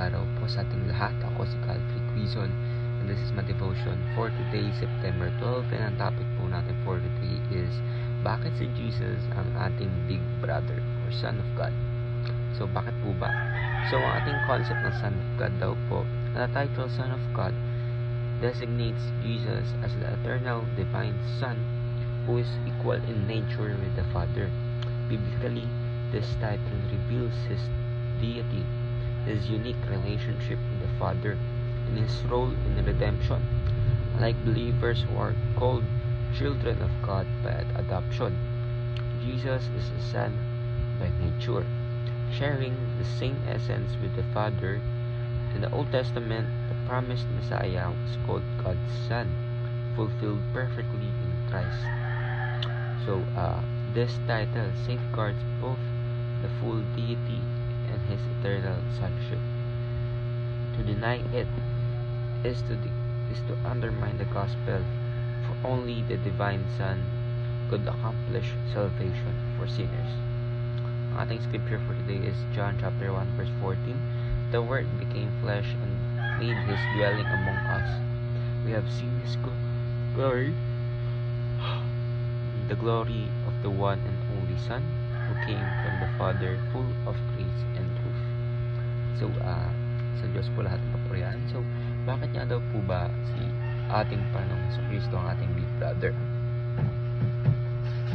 araw po sa ating lahat. Ako si Calvary Quizon and this is my devotion for today, September 12. And ang topic po natin for today is bakit si Jesus ang ating big brother or Son of God? So bakit po ba? So ang ating concept ng Son of God daw po, the title Son of God designates Jesus as the eternal divine Son who is equal in nature with the Father. Biblically, this title reveals his deity, his unique relationship with the Father, and his role in redemption. Like believers who are called children of God by adoption, Jesus is a Son by nature, sharing the same essence with the Father. In the Old Testament, the promised Messiah was called God's Son, fulfilled perfectly in Christ. So, this title safeguards both the full deity and his eternal sonship. To deny it is to undermine the gospel, for only the divine Son could accomplish salvation for sinners. Ang ating scripture for today is John chapter 1 verse 14. The Word became flesh and made his dwelling among us. We have seen his glory, the glory of the one and only Son who came from the Father, full of grace and truth. So, sa Diyos po lahat ng papurihan. So, bakit nga daw po ba si ating Panginoong Jesucristo ang ating big brother?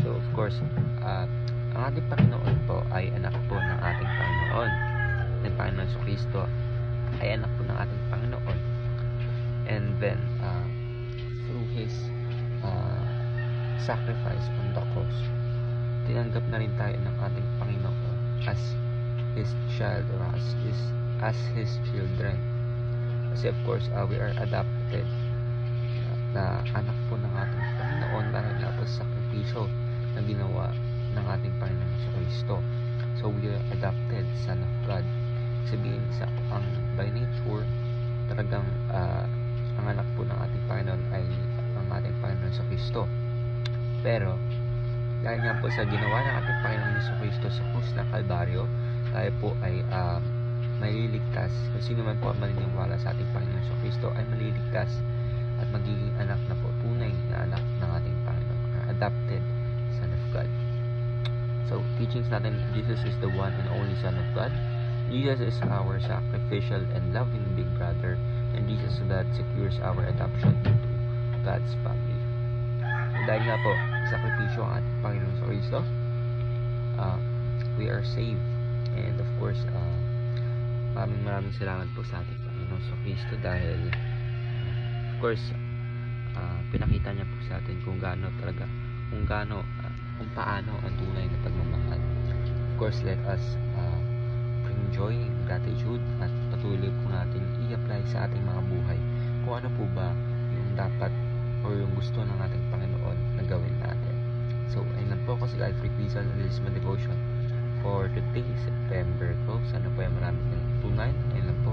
So, of course, ang ating Panginoon po ay anak po ng ating Panginoon. Ang Panginoon Jesucristo ay anak po ng ating Panginoon. And then, through His sacrifice on the cross, tinanggap na rin tayo ng ating Panginoon as His child or as His children. Kasi of course, we are adopted na anak po ng ating Panginoon dahil nga po sa sakripisyo na ginawa ng ating Panginoon sa Kristo. So we are adopted Son of God. Sabihin sa by nature, talagang ang anak po ng ating Panginoon ay ang ating Panginoon sa Kristo. Pero dahil nga po sa ginawa ng ating Panginoon sa Kristo sa krus ng Kalbaryo, tayo po ay maliligtas. Kung sino man po ang maniniwala sa ating Panginoon sa Kristo ay maliligtas at magiging anak na po, tunay na anak ng ating Panginoon, adopted Son of God. So, teachings natin, Jesus is the one and only Son of God. Jesus is our sacrificial and loving big brother, and Jesus that secures our adoption into God's family. So, dahil nga po, sakripisyo ang ating Panginoon sa Kristo, we are saved. And of course, maraming salamat po sa ating Panginoon sa Kristo dahil of course, pinakita niya po sa atin kung paano ang tunay na pagmamahal. Of course, let us bring joy, gratitude, at patuloy po natin i-apply sa ating mga buhay kung ano po ba yung dapat o yung gusto ng ating Panginoon na gawin natin. So, ayun lang po ako si Calvary Quizon and this is my devotion for today, September 12. Sana po ay maraming natutunan. Ayun lang po.